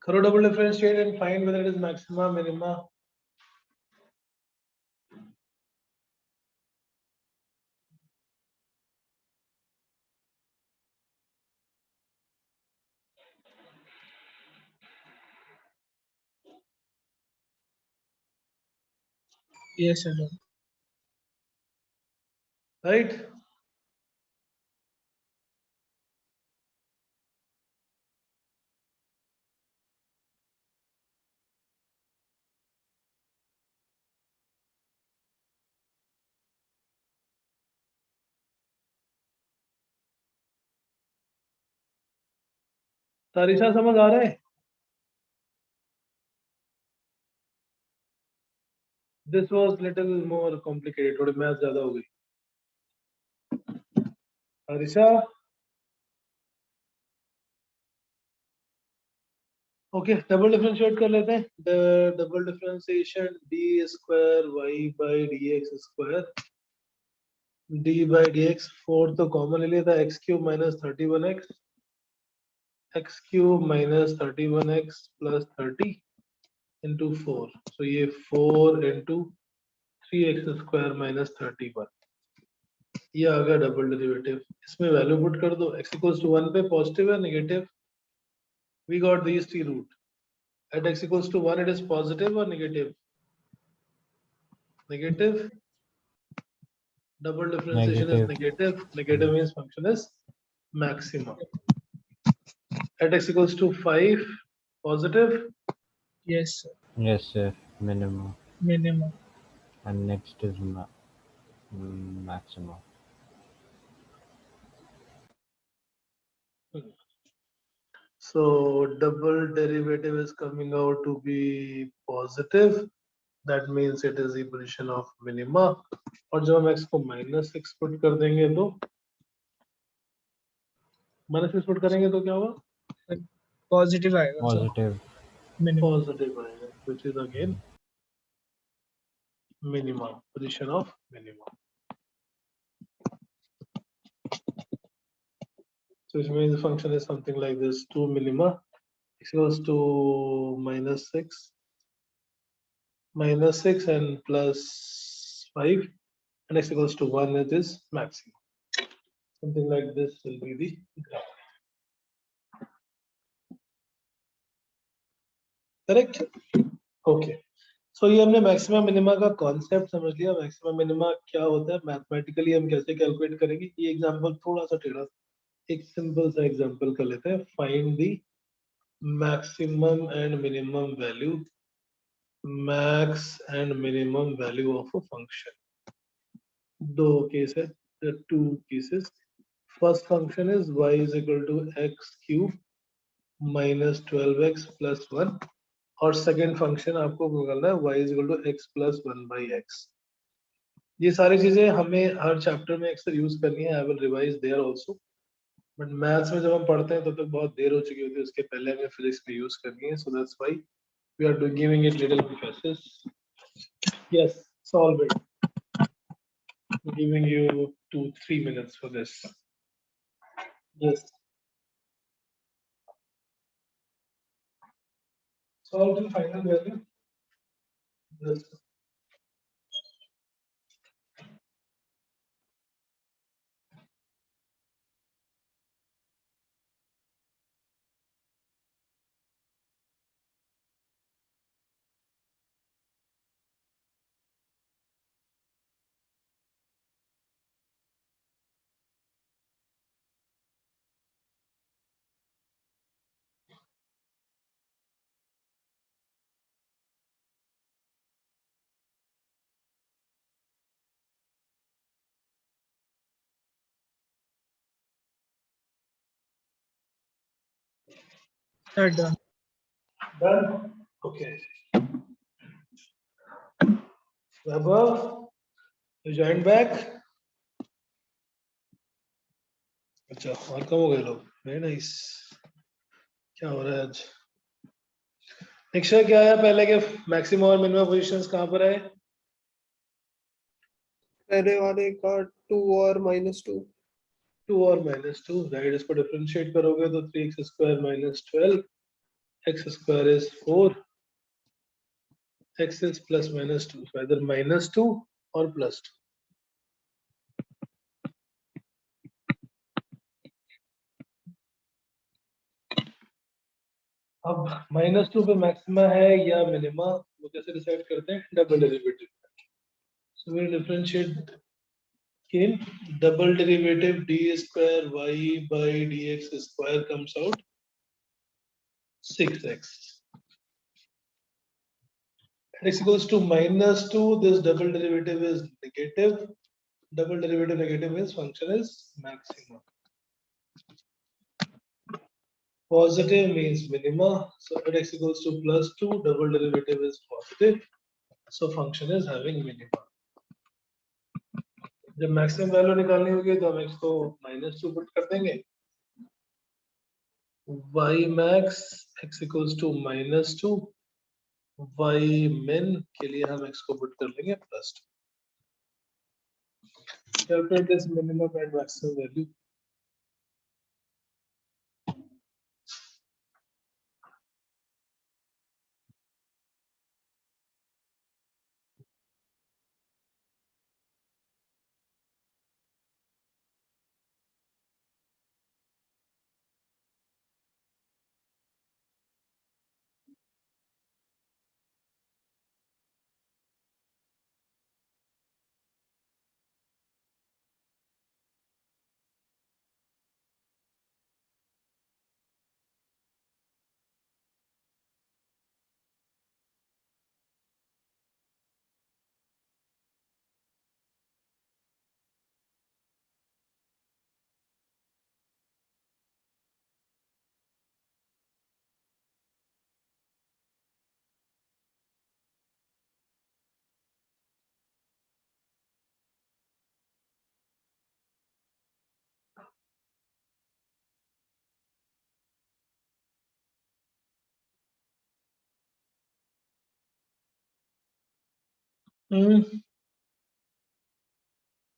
करो double differentiate and find whether it is maxima, minima. Yes, sir. Right? Tarisha समझ आ रहा है? This was little more complicated. थोड़ी math ज्यादा हो गई। Tarisha, okay, double differentiate कर लेते हैं। The double differentiation d square y by dx square, d by dx 4 तो कॉमन ले लिया था, x cube minus 31x, x cube minus 31x plus 30 into 4, सो ये 4 इंटू 3x स्क्वायर माइनस 31, ये आ गया डबल डेरिवेटिव। इसमें वैल्यू पुट कर दो, x इक्वल्स टू 1 पे पॉजिटिव है negative, we got these three root. At x equals to 1 it is positive और negative, negative, double differentiation is negative, negative means function is maximum. At x equals to 5, positive, Yes, sir. Yes, sir. Minimum. Minimum. And next is maximum. so double derivative is coming out to be positive, that means it is the position of minima. और जब हम x को minus 6 put कर देंगे तो minus 6 put करेंगे तो क्या होगा? पॉजिटिव आएगा सर पॉजिटिव मिनिमम positive आएगा, which is again minimum, position of minimum. So which means the function is something like this: 2 minima x equals to -6 and +5, and x equals to 1, it is maximum. Something like this will be the graph. Correct? Okay. So ये हमने maximum minima का concept समझ लिया. Maximum minima क्या होता है, mathematically हम कैसे कैलकुलेट करेंगे. ये एग्जांपल थोड़ा सा टेढ़ा, एक सिंपल सा एग्जांपल कर लेते हैं. Find the maximum and minimum value, max and minimum value of a function. दो केस है, two cases. First function is y is equal to x cube minus 12x plus 1, और सेकेंड फंक्शन आपको निकालना है y is equal to x plus 1 by x. ये सारी चीजें हमें हर चैप्टर में अक्सर यूज करनी है. I will revise there also, but maths में जब हम पढ़ते हैं तब तक बहुत देर हो चुकी होती है, उसके पहले हमें फिजिक्स में यूज करनी है. So that's why we are giving it little emphasis. Yes, solve it. I'm giving you 2-3 minutes for this. Yes. Solve the final value. Yes. Done. Done? Okay. Weber, you joined back? अच्छा, और कम हो गए लोग. Very nice. क्या हो रहा है आज? नेक्स्ट क्या आया पहले के मैक्सिमम और मिनिमम पोजीशंस कहाँ पर आए? पहले वाले का 2 और -2. 2 और -2, राइट. इसको डिफरेंशिएट करोगे तो 3x square minus 12, x square is 4, x is plus minus 2, so either -2 or +2. अब -2 पे मैक्सिमा है या मिनिमा, वो कैसे डिसाइड करते हैं? Double derivative. So we differentiate in double derivative d square y by dx square comes out 6x. X equals to -2, this double derivative is negative. Double derivative negative means function is maximum. Positive means minima. So at x equals to +2, double derivative is positive. So function is having minima. जब maximum value निकालनी होगी तो हम x को -2 put कर देंगे. y max x equals to -2, y min के लिए हम x को पुट कर लेंगे +2. Calculate this minimum and maximum value.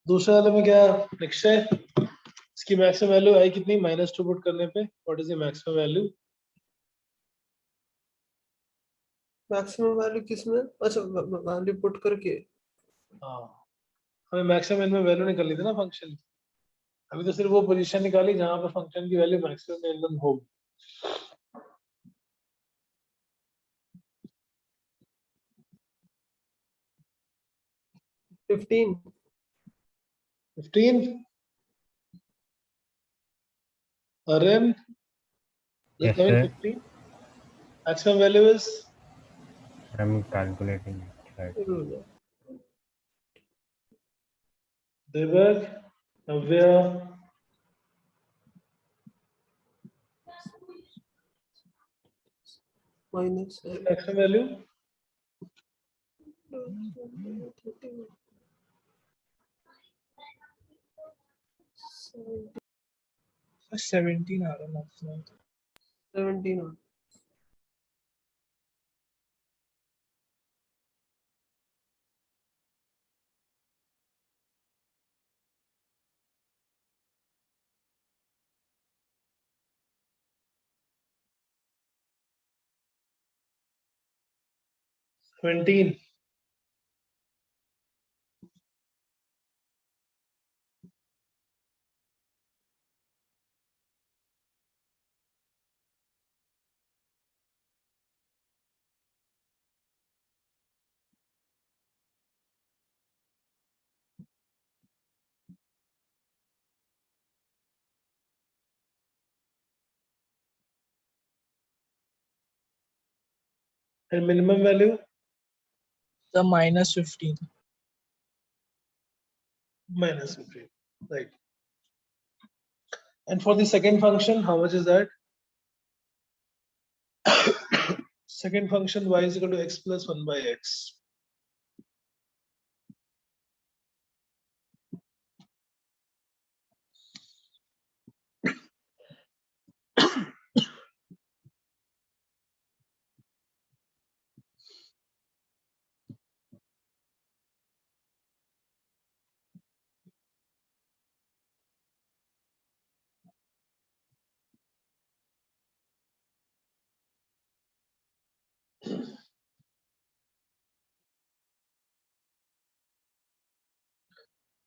दूसरे वाले में क्या निश्चय, इसकी मैक्सिमम वैल्यू आई कितनी, -2 पुट करने पे what is the maximum value? Maximum value किसमें? अच्छा वैल्यू पुट करके। हाँ, हमें मैक्सिमम इनमें वैल्यू निकालनी थी ना फंक्शन की। अभी तो सिर्फ वो पोजीशन निकाली जहां पर फंक्शन की वैल्यू मैक्सिमम मिनिमम होगी। 15 15 Aryan, Yes, I mean sir. 15 maximum value is I'm calculating it right now. Devak, Navya, minus maximum value 17 आ रहा है maximum। 17 17 and minimum value The -15. -15, right? And for the second function, how much is that? Second function y is equal to x plus 1 by x.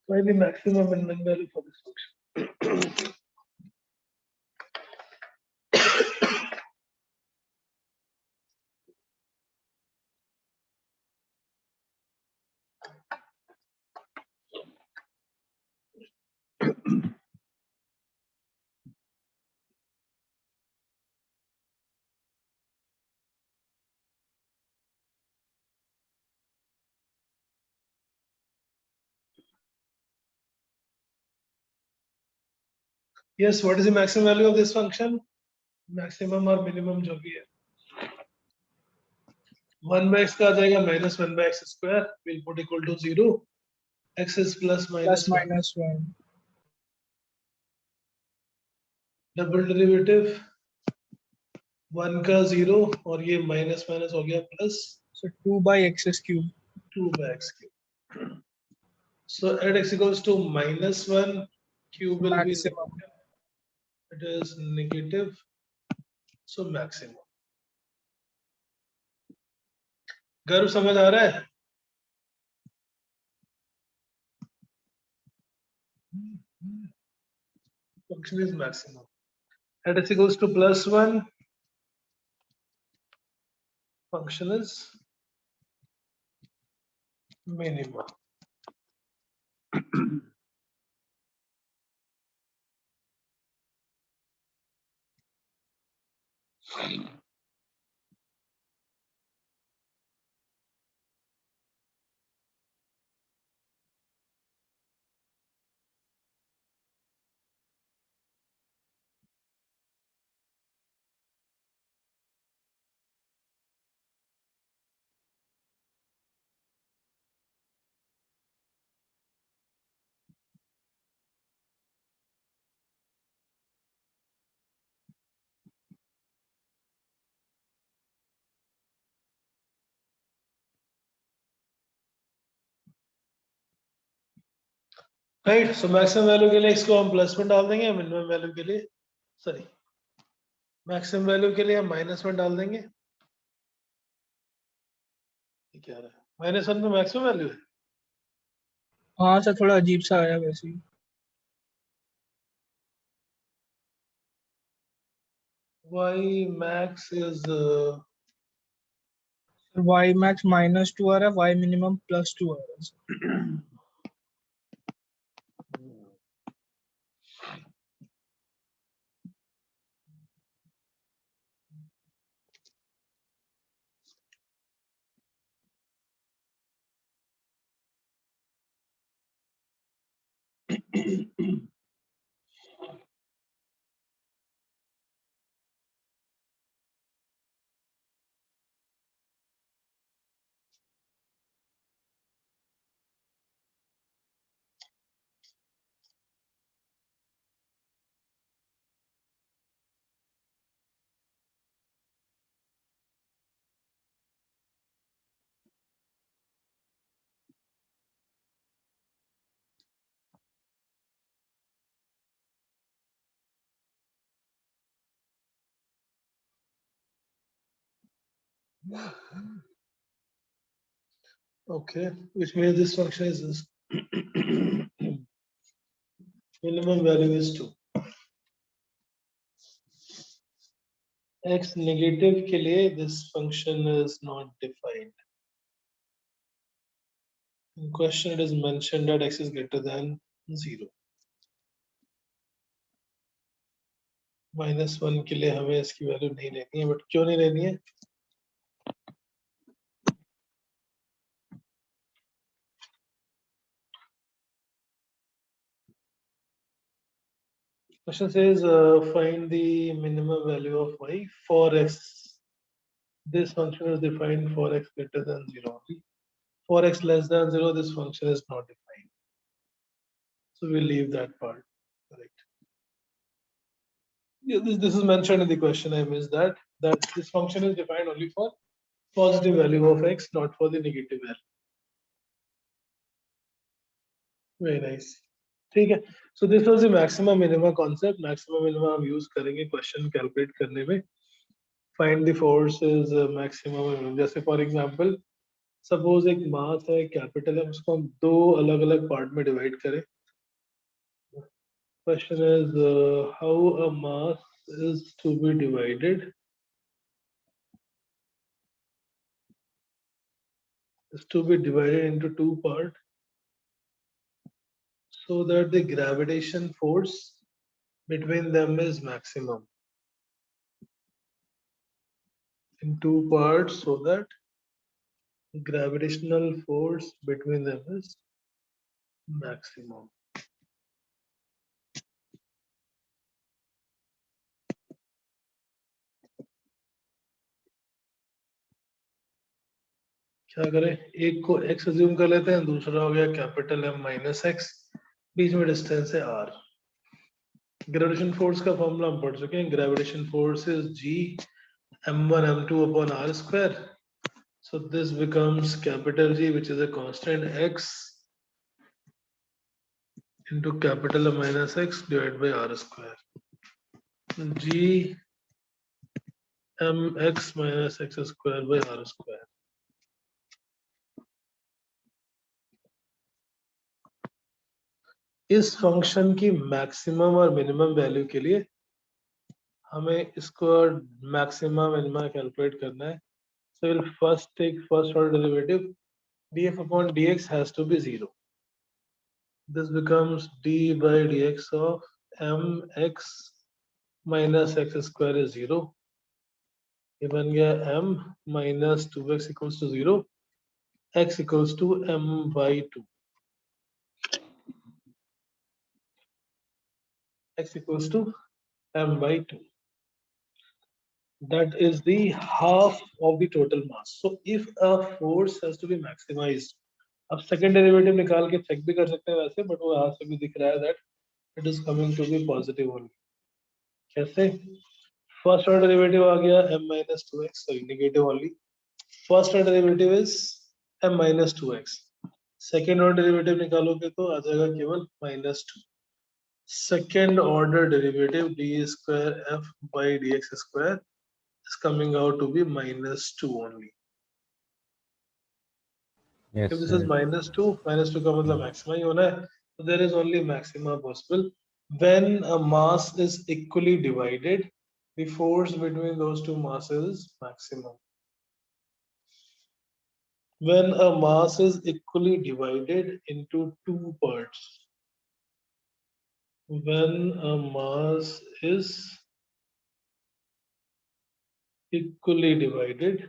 Find the maximum minimum value for this function. Yes, what is the maximum value of this function? Maximum or minimum जो भी है 1 by x का आ जाएगा -1 by x square, we'll put equal to 0, x is plus Plus -1, -1. Double derivative 1 का 0 और ये minus minus हो गया plus So 2 by x cube. 2 by x cube. So at x equals to -1, cube will be Maximum. it is negative, so maximum. गर्व समझ आ रहा है? Function is maximum. At x equals to +1, function is minimum. Right. So maximum value के लिए इसको हम plus में डाल देंगे, मिनिमम वैल्यू के लिए सॉरी मैक्सिमम वैल्यू के लिए हम माइनस में डाल देंगे। ये क्या रहा है, -1 में मैक्सिमम वैल्यू है। हाँ सर थोड़ा अजीब सा आया वैसे ही। y max is y max -2 आ रहा है, y minimum +2 आ रहा है sir। okay, which means this function is this. Minimum value is 2. X negative के लिए this function is not defined. In question it is mentioned that x is greater than 0. -1 के लिए हमें इसकी वैल्यू नहीं लेनी है, बट क्यों नहीं लेनी है? Question says find the minimum value of y for x. This function is defined for x greater than 0 only. For x less than 0, this function is not defined. So we'll leave that part. Correct. Yeah, this is mentioned in the question. I missed that this function is defined only for positive value of x, not for the negative value. Very nice. ठीक है. So this was the maximum minima concept. Maximum minima हम use करेंगे question calculate करने में. Find the forces maximum minimum. जैसे for example, suppose एक mass है capital है, उसको हम दो अलग अलग part में divide करें. Question is how a mass is to be divided. Is to be divided into two parts so that the gravitation force between them is maximum. In two parts so that gravitational force between them is maximum. क्या करें, एक को x assume कर लेते हैं, दूसरा हो गया कैपिटल M माइनस एक्स, बीच में डिस्टेंस है r. ग्रेविटेशन फोर्स का फॉर्मूला हम पढ़ चुके हैं. Gravitation force is g m1 m2 upon r square. So this becomes capital G, which is a constant x into capital M minus x divided by r square. G mx minus x square by r square. इस function की maximum और minimum value के लिए हमें इसको maximum minimum calculate करना है. So we'll first take first order derivative. df upon dx has to be 0. This becomes d by dx of mx minus x square is 0. ये बन गया m minus 2x equals to 0. x equals to m by 2. X equals to m by 2. That is the half of the total mass. So if a force has to be maximized, अब second derivative निकाल के check भी कर सकते हैं वैसे, but वो यहाँ से भी दिख रहा है that it is coming to be positive only. कैसे? फर्स्ट ऑर्डर डेरिवेटिव आ गया m minus 2x, sorry negative only. First order derivative is m minus 2x. Second order derivative निकालोगे तो आ जाएगा केवल -2. Second order derivative d square f by d x square is coming out to be -2 only. Yes, If this is sir. -2 का मतलब maxima ही होना है. So there is only maxima possible when a mass is equally divided. The force between those two masses is maximum. When a mass is equally divided into two parts. When a mass is equally divided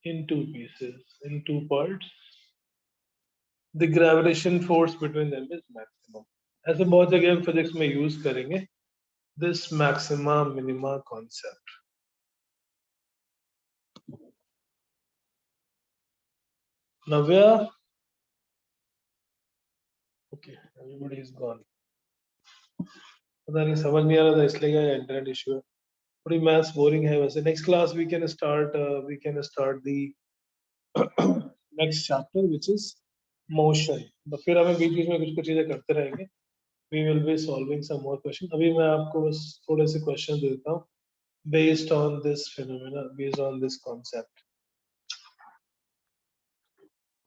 in two pieces, in two parts, the gravitation force between them is maximum. ऐसे बहुत जगह हम physics में use करेंगे this maxima minima concept. Navya, okay, everybody is gone. पता नहीं समझ नहीं आ रहा था इसलिए क्या इंटरनेट इशू है. थोड़ी मैथ्स बोरिंग है वैसे. Next class we can start the next chapter which is motion. तो फिर हमें बीच बीच में कुछ कुछ चीजें करते रहेंगे. We will be solving some more questions. अभी मैं आपको बस थोड़े से क्वेश्चन देता हूँ based on this phenomena, based on this concept.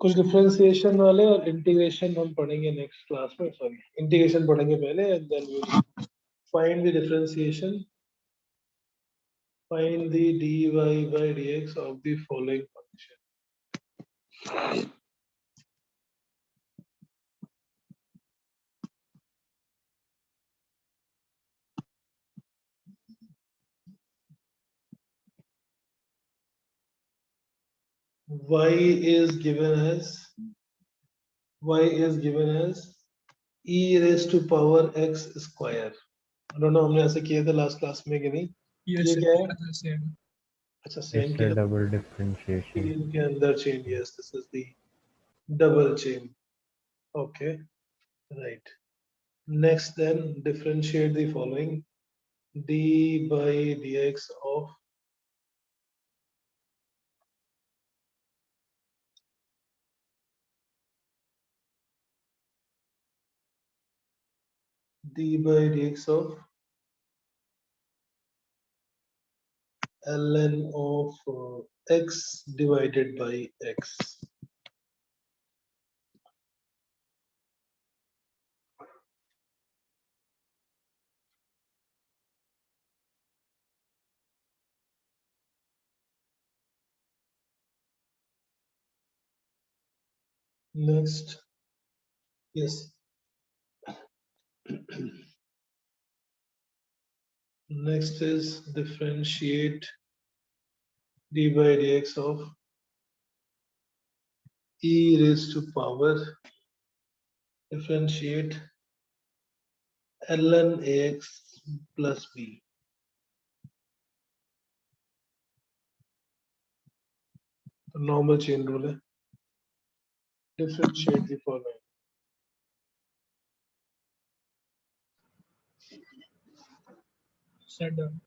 कुछ डिफरेंशिएशन वाले और इंटीग्रेशन हम पढ़ेंगे नेक्स्ट क्लास में. सॉरी, इंटीग्रेशन पढ़ेंगे पहले and then we will find the differentiation, find the dy by dx of the following function. y is given as e raised to power x square. I don't know हमने ऐसे किए थे last class में कि नहीं. Yes, ये sir. क्या है? Same. अच्छा, Yes, सेम sir. किया Double differentiation. के अंदर chain. Yes, this is the double chain. Okay, right. Next, then differentiate the following: d by dx of ln of x divided by x. Next, yes. Next is differentiate d by dx of e raised to power, differentiate ln ax plus b. तो normal chain rule है. Differentiate the following: Shut down.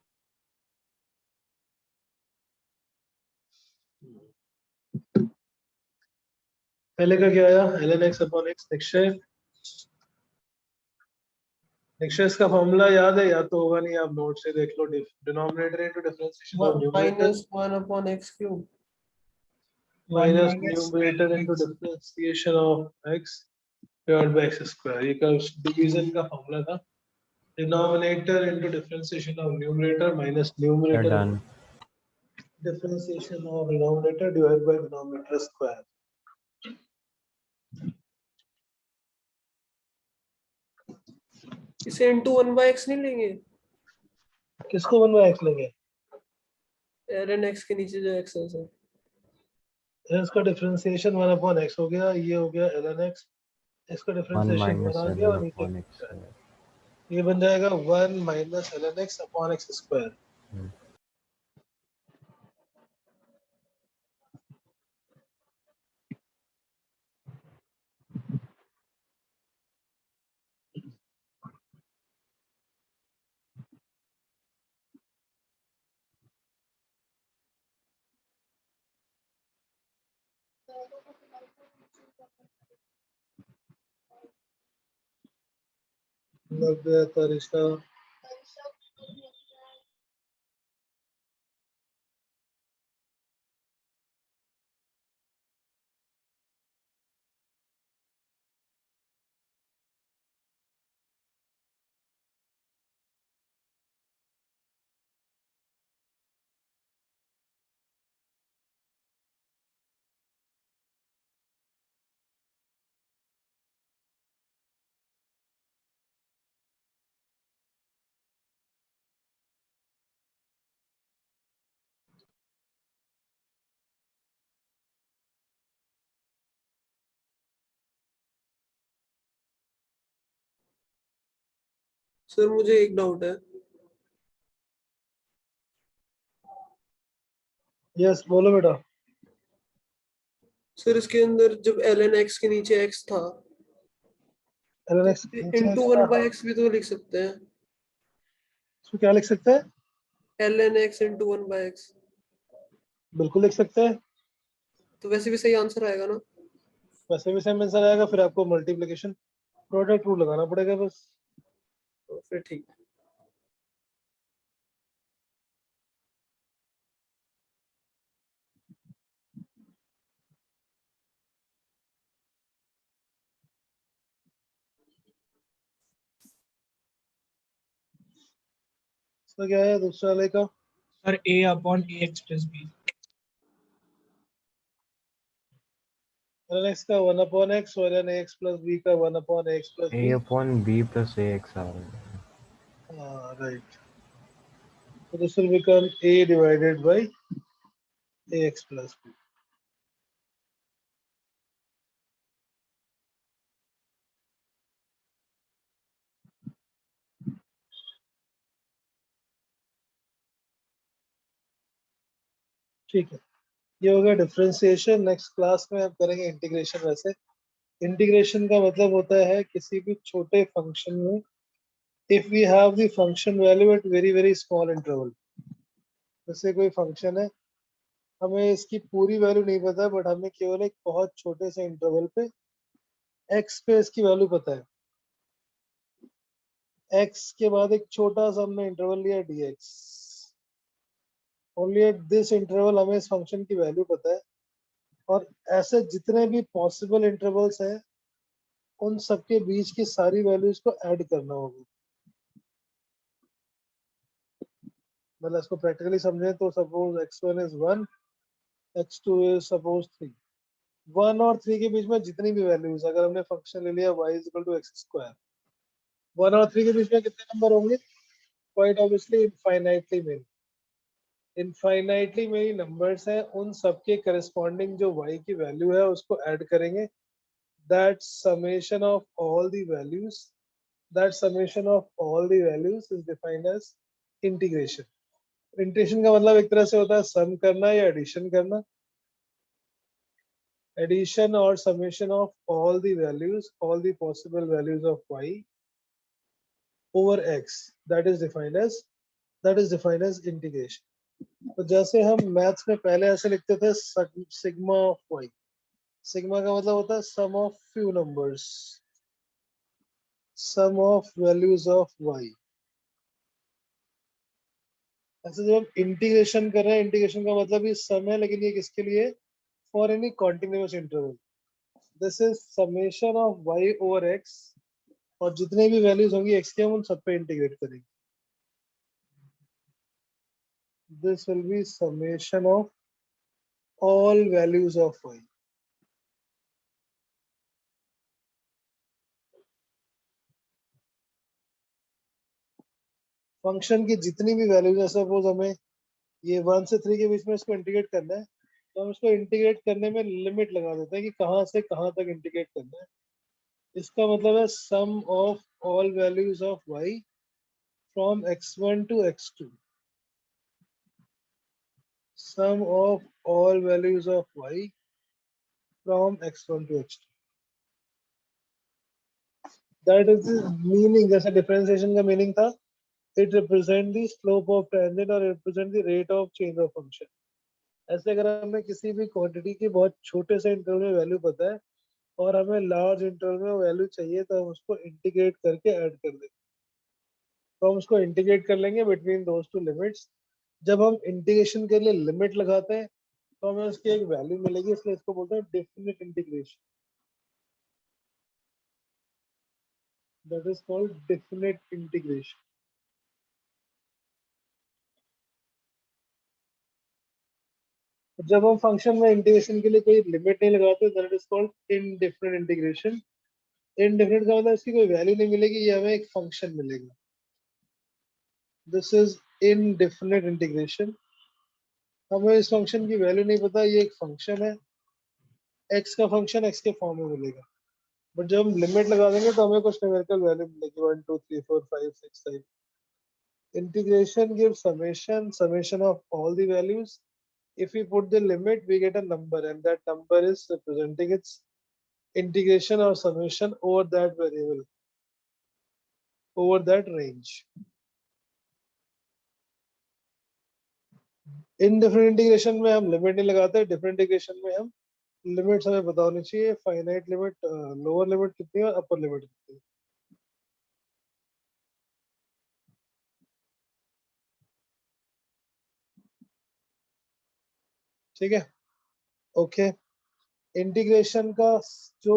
पहले का क्या आया? ln x upon x. निश्चय इसका formula याद है? या तो होगा नहीं, आप नोट से देख लो. Denominator into differentiation of numerator -1 upon x cube. Minus numerator into differentiation of x divided by x square. ये का डिवीजन का फॉर्मूला था. Denominator into differentiation of numerator minus Sir, numerator done. Differentiation of denominator divided by denominator square. इसे into 1/x नहीं लेंगे? किसको 1/x लेंगे? ln x के नीचे जो x है सर. इसका डिफरेंशिएशन 1 अपॉन x हो गया. ये हो गया ln x. इसका 1 डिफरेंशिएशन minus 1 आ गया ln और नीचे upon x. ये बन जाएगा 1 minus ln x upon x square. Hmm. नब्बे तरिश्ता सर मुझे एक डाउट है। यस बोलो बेटा। सर इसके अंदर जब ln x के नीचे x था ln तो x into one by x भी तो लिख सकते हैं। इसको क्या लिख सकते हैं? ln x into one by x, बिल्कुल लिख सकते हैं। तो वैसे भी सही आंसर आएगा ना? वैसे भी सेम आंसर आएगा, फिर आपको मल्टीप्लिकेशन प्रोडक्ट रूल लगाना पड़ेगा बस। तो फिर ठीक है। इसका क्या है दूसरा वाले का? Sir a upon a x plus b. ln x का 1 अपॉन x और ln ax प्लस b का 1 upon x plus a b। Upon b plus a x आ रहा है। Right, so this will become a divided by ax plus b. ठीक है, ये हो गया डिफरेंशिएशन। नेक्स्ट क्लास में हम करेंगे इंटीग्रेशन। वैसे इंटीग्रेशन का मतलब होता है किसी भी छोटे फंक्शन में if we have the function value at very very small interval. जैसे कोई फंक्शन है, हमें इसकी पूरी वैल्यू नहीं पता बट हमें केवल एक बहुत छोटे से इंटरवल पे x पे इसकी वैल्यू पता है। x के बाद एक छोटा सा हमने इंटरवल लिया dx। Only at this interval हमें इस फंक्शन की वैल्यू पता है, और ऐसे जितने भी पॉसिबल इंटरवल्स हैं उन सबके बीच की सारी वैल्यूज को ऐड करना होगा। मतलब इसको प्रैक्टिकली समझें तो suppose x1 is 1, x2 is suppose 3। 1 और 3 के बीच में जितनी भी वैल्यूज, अगर हमने फंक्शन ले लिया y is equal to x square, 1 और 3 के बीच में कितने नंबर होंगे? Quite obviously infinitely many. Infinitely many numbers हैं, उन सबके करस्पॉन्डिंग जो y की वैल्यू है उसको ऐड करेंगे। that summation of all the values that summation of all the values is defined as integration. Integration का मतलब एक तरह से होता है सम करना या एडिशन करना। एडिशन और summation of all the values, all the possible values of y over x, that is defined as integration. तो जैसे हम मैथ्स में पहले ऐसे लिखते थे सिग्मा ऑफ y। सिग्मा का मतलब होता है sum of few numbers, sum of values of y। ऐसे जब हम इंटीग्रेशन कर रहे हैं, इंटीग्रेशन का मतलब ये सम है, लेकिन ये किसके लिए? For any continuous interval. This is summation of y over x, और जितने भी वैल्यूज होंगी x के हम उन सब पे इंटीग्रेट करेंगे। This will be summation of all values of y। Function की जितनी भी वैल्यूज है, सपोज हमें ये 1 से 3 के बीच में इसको इंटीग्रेट करना है, तो हम इसको इंटीग्रेट करने में लिमिट लगा देते हैं कि कहाँ से कहाँ तक इंटीग्रेट करना है। इसका मतलब है sum of all values of y from x1 to x2, sum of all values of y from x1 to x2। that is the meaning। जैसे डिफरेंशिएशन का मीनिंग था, it represent the slope of tangent or represent the rate of change of function। ऐसे अगर हमें किसी भी quantity की बहुत छोटे से इंटरवल में वैल्यू पता है और हमें लार्ज इंटरवल में वैल्यू चाहिए तो हम उसको इंटीग्रेट करके ऐड कर देंगे। तो हम उसको इंटीग्रेट कर लेंगे बिटवीन दोज टू लिमिट्स। जब हम इंटीग्रेशन के लिए लिमिट लगाते हैं तो हमें उसकी एक वैल्यू मिलेगी, इसलिए इसको बोलते हैं definite integration. That is called definite integration. जब हम फंक्शन में इंटीग्रेशन के लिए कोई लिमिट नहीं लगाते that is called indefinite integration. Indefinite का मतलब इसकी कोई वैल्यू नहीं मिलेगी, ये हमें एक फंक्शन मिलेगा। This is indefinite integration. हमें इस फंक्शन की वैल्यू नहीं पता, ये एक फंक्शन है, एक्स का फंक्शन एक्स के फॉर्म में मिलेगा। बट जब हम लिमिट लगा देंगे तो हमें कुछ न्यूमेरिकल वैल्यू मिलेगी 1 2 3 4 5 6 7। Integration gives summation of all the values. If we put the limit, we get a number, and that number is representing its integration or summation over that variable, over that range. Indefinite integration में हम limit नहीं लगाते, different integration में हम limits हमें पता होनी चाहिए, फाइनाइट लिमिट, लोअर लिमिट कितनी है और अपर लिमिट कितनी है। ठीक है, ओके। इंटीग्रेशन का जो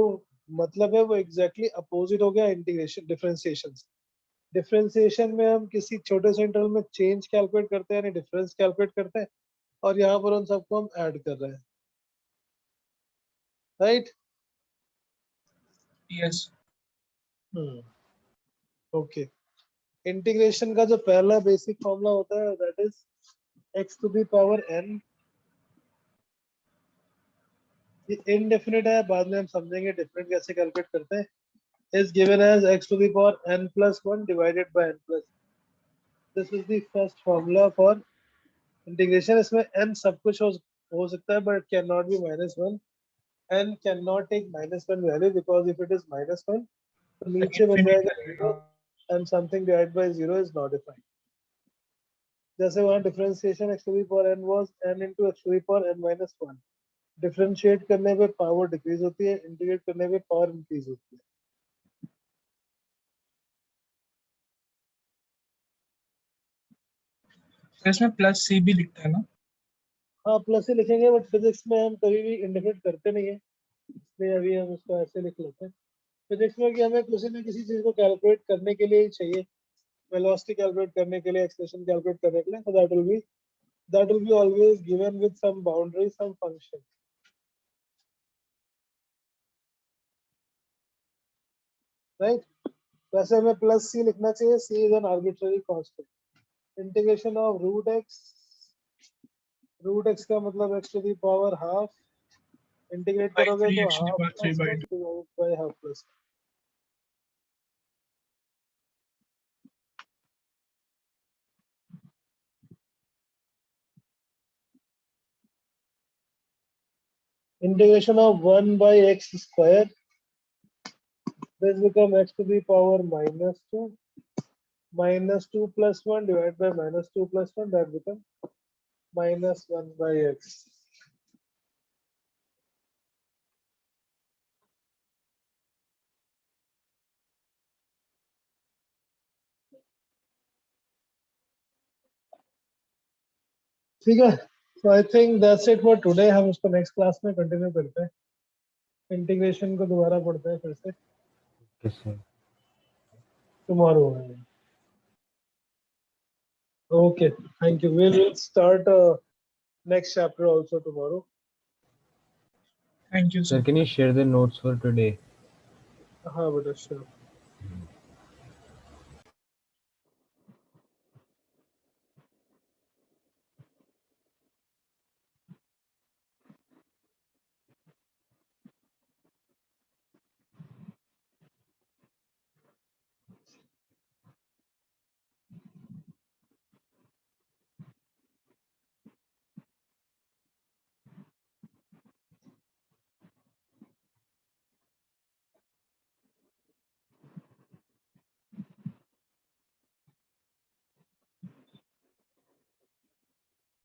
मतलब है वो एग्जैक्टली अपोजिट हो गया इंटीग्रेशन डिफरेंशिएशन से। डिफरेंशिएशन में हम किसी छोटे से इंटरवल में चेंज कैलकुलेट करते हैं, यानी डिफरेंस कैलकुलेट करते हैं, और यहाँ पर उन सबको हम ऐड कर रहे हैं, राइट? यस। ओके। इंटीग्रेशन का जो पहला बेसिक फॉर्मूला होता है that is x to the power n। ये इनडेफिनिट है, बाद में हम समझेंगे डिफरेंट कैसे कैलकुलेट करते हैं। is given as x to the power n plus 1 divided by n plus। This is the first formula for integration। इसमें n सब कुछ हो सकता है but cannot be -1। n cannot take -1 value because if it is -1 तो नीचे बन जाएगा 0 and something divided by 0 is not defined। जैसे वहाँ differentiation x to the power n was n into x to the power n minus 1। Differentiate करने पे power decrease होती है, इंटीग्रेट करने पे पावर इंक्रीज होती है। तो इसमें प्लस सी भी लिखता है ना? हाँ प्लस ही लिखेंगे, बट फिजिक्स में हम कभी भी इंडिकेट करते नहीं है, इसलिए अभी हम उसको ऐसे लिख लेते हैं। फिजिक्स में कि हमें किसी न किसी चीज को कैलकुलेट करने के लिए ही चाहिए, वेलोसिटी कैलकुलेट करने के लिए, एक्सेलरेशन कैलकुलेट करने के लिए, so that will be always given with some boundary, some function, right? वैसे हमें प्लस सी लिखना चाहिए, C is an arbitrary constant. Integration of root x का मतलब x to the power half, integrate by करोगे 3 तो x to the half power 3 plus by 2। Divided by half plus. Integration of 1 by x square, this become x to the power -2 plus 1 divided by -2 plus 1, that become -1 by x। ठीक है, so I think that's it for today। हम इसको next class में continue करते हैं, integration को दोबारा पढ़ते हैं फिर से किससे? tomorrow। Okay, thank you। We'll start next chapter also tomorrow। Thank you Sir, sir. can you share the notes for today? हाँ बेटा, sure।